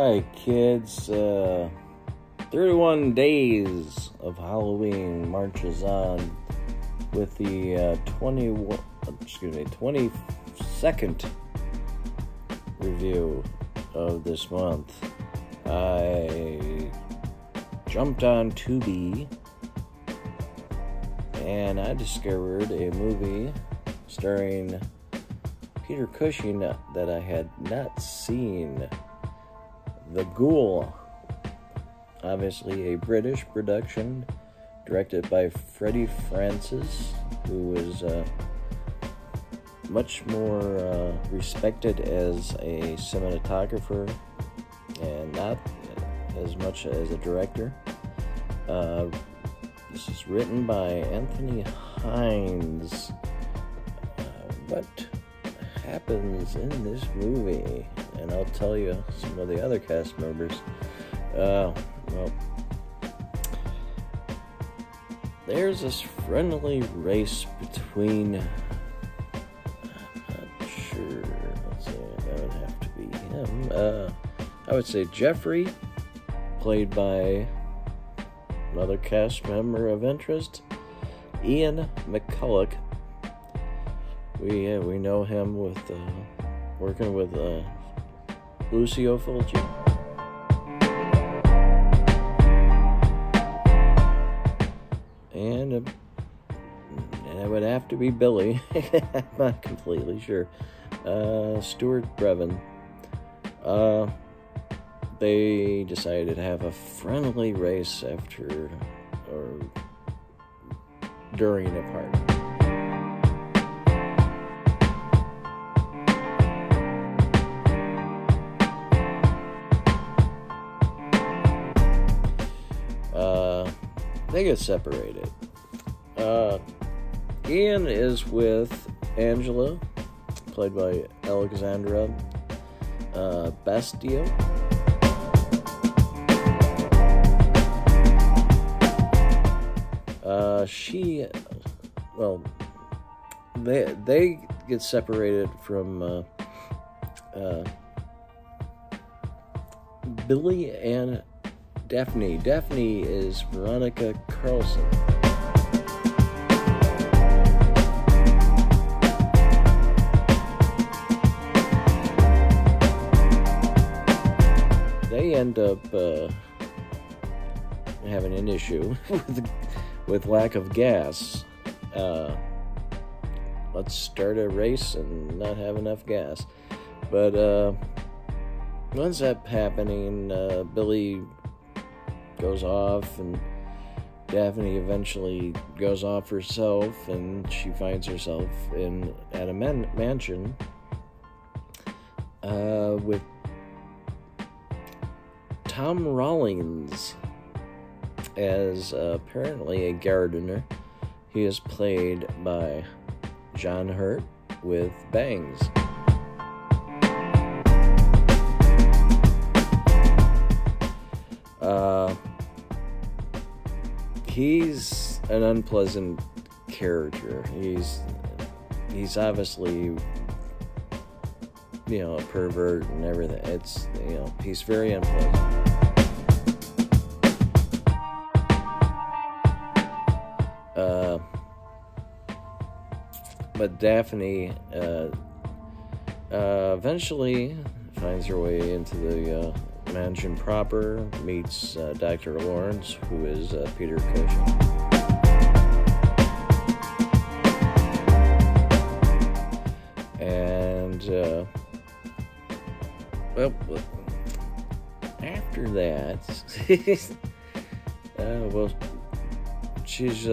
Alright, kids, 31 days of Halloween marches on with the 22nd review of this month. I jumped on Tubi and I discovered a movie starring Peter Cushing that I had not seen. The Ghoul, obviously a British production, directed by Freddie Francis, who was much more respected as a cinematographer and not as much as a director. This is written by Anthony Hines. What happens in this movie? And I'll tell you some of the other cast members. Well, there's this friendly race between, I'm not sure, let's see, that would have to be him. I would say Jeffrey, played by another cast member of interest, Ian McCulloch. We know him with working with Lucio Fulci. And it would have to be Billy. I'm not completely sure. Stuart Brevin. They decided to have a friendly race after or during a party. They get separated. Ian is with Angela, played by Alexandra Bastio. They get separated from Billy and Daphne. Daphne is Veronica Carlson. They end up having an issue with lack of gas. Let's start a race and not have enough gas. But what ends up happening, Billy goes off and Daphne eventually goes off herself, and she finds herself at a mansion with Tom Rawlings as apparently a gardener. He is played by John Hurt with bangs. He's an unpleasant character. He's obviously, a pervert and everything. It's, he's very unpleasant. But Daphne eventually finds her way into the mansion proper, meets Dr. Lawrence, who is Peter Cushing. And, after that, she's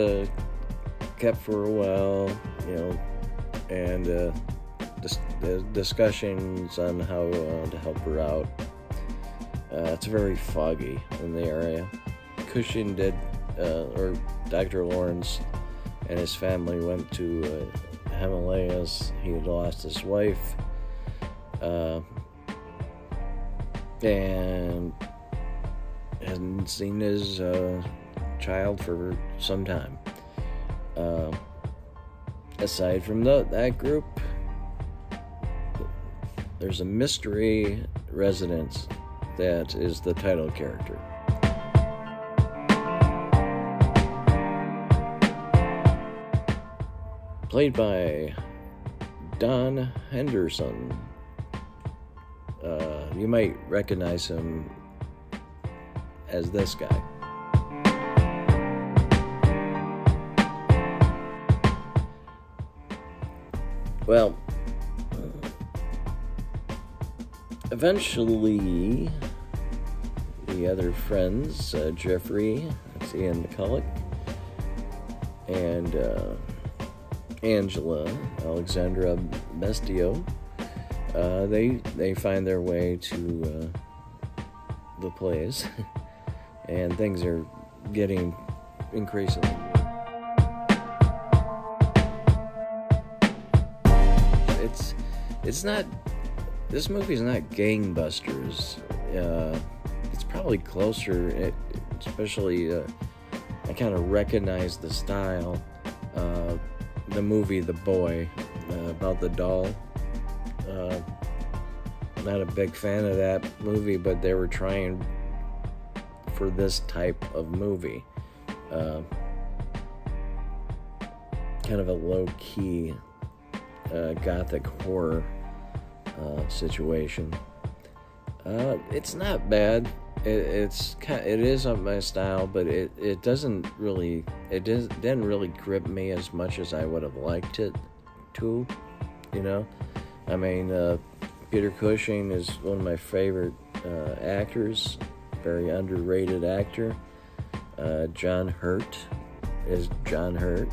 kept for a while, and discussions on how to help her out. It's very foggy in the area. Cushing or Dr. Lawrence and his family went to Himalayas. He had lost his wife, and hadn't seen his child for some time. Aside from that group, there's a mystery residence that is the title character. Played by Don Henderson. You might recognize him as this guy. Well, eventually, the other friends, Jeffrey, that's Ian McCulloch, and Angela, Alexandra Bestio, they find their way to the place, and things are getting increasingly. It's not. This movie's not gangbusters. It's probably closer. Especially, I kind of recognize the style. The movie The Boy, about the doll. Not a big fan of that movie, but they were trying for this type of movie. Kind of a low-key gothic horror situation. It's not bad. It is up my style, but it didn't really grip me as much as I would have liked it to. You know, I mean, Peter Cushing is one of my favorite actors. Very underrated actor. John Hurt is John Hurt.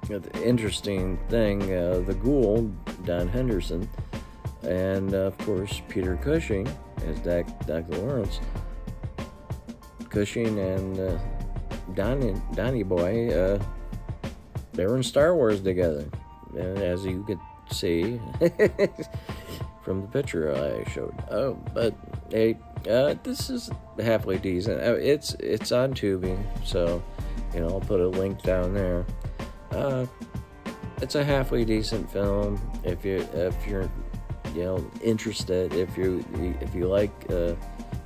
The interesting thing, the Ghoul, Don Henderson, and of course Peter Cushing as Dr. Lawrence. Cushing and Donnie Boy, they were in Star Wars together, as you could see from the picture I showed. Oh, but hey, this is halfway decent. It's on Tubi, so I'll put a link down there. It's a halfway decent film if you're interested, if you like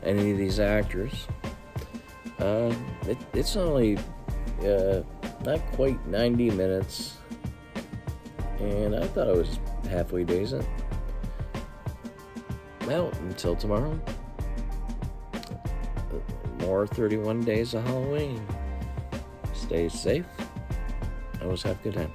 any of these actors. It's only not quite 90 minutes, and I thought it was halfway decent. Well, until tomorrow, more 31 Days of Halloween. Stay safe. Always have a good time.